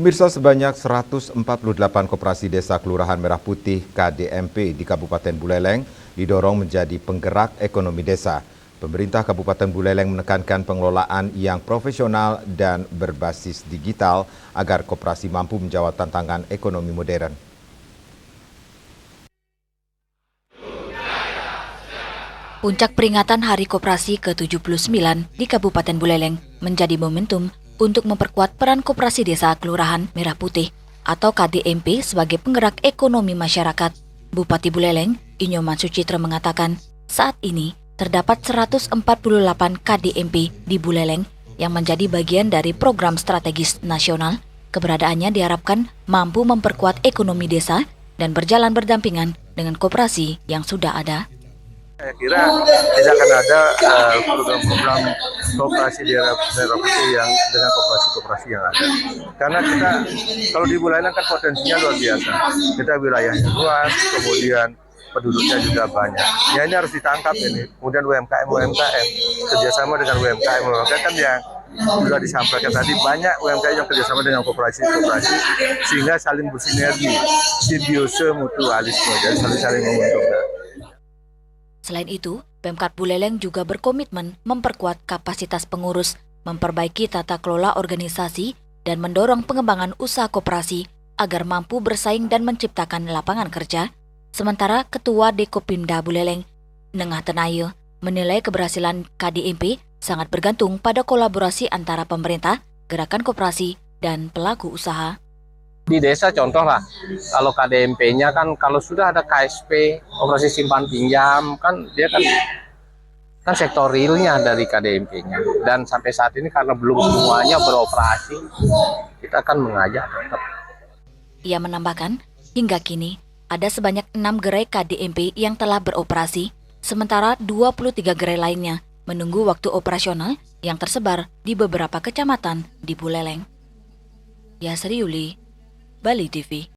Pemirsa, sebanyak 148 koperasi desa Kelurahan Merah Putih KDMP di Kabupaten Buleleng didorong menjadi penggerak ekonomi desa. Pemerintah Kabupaten Buleleng menekankan pengelolaan yang profesional dan berbasis digital agar koperasi mampu menjawab tantangan ekonomi modern. Puncak peringatan Hari Koperasi ke-79 di Kabupaten Buleleng menjadi momentum untuk memperkuat peran Koperasi Desa Kelurahan Merah Putih atau KDMP sebagai penggerak ekonomi masyarakat. Bupati Buleleng, Inyoman Sucitra mengatakan, saat ini terdapat 148 KDMP di Buleleng yang menjadi bagian dari program strategis nasional. Keberadaannya diharapkan mampu memperkuat ekonomi desa dan berjalan berdampingan dengan koperasi yang sudah ada. Saya kira tidak akan ada program-program koperasi di daerah putih yang dengan koperasi-koperasi yang ada. Karena kita kalau di Buleleng kan potensinya luar biasa. Kita wilayahnya luas, kemudian penduduknya juga banyak. Ya ini harus ditangkap ini. Kemudian UMKM kerjasama dengan UMKM kan yang juga disampaikan tadi, banyak UMKM yang kerjasama dengan koperasi sehingga saling bersinergi, simbiose mutualisme, dan saling menguntungkan. Selain itu, Pemkab Buleleng juga berkomitmen memperkuat kapasitas pengurus, memperbaiki tata kelola organisasi, dan mendorong pengembangan usaha koperasi agar mampu bersaing dan menciptakan lapangan kerja. Sementara Ketua Dekopimda Buleleng, Nengah Tenayo, menilai keberhasilan KDMP sangat bergantung pada kolaborasi antara pemerintah, gerakan koperasi, dan pelaku usaha. Di desa contoh lah, kalau KDMP-nya kan kalau sudah ada KSP, operasi simpan pinjam, kan dia kan sektor realnya dari KDMP-nya. Dan sampai saat ini karena belum semuanya beroperasi, kita akan mengajak tetap. Ia menambahkan, hingga kini ada sebanyak 6 gerai KDMP yang telah beroperasi, sementara 23 gerai lainnya menunggu waktu operasional yang tersebar di beberapa kecamatan di Buleleng. Yasri Yuli, Bali TV.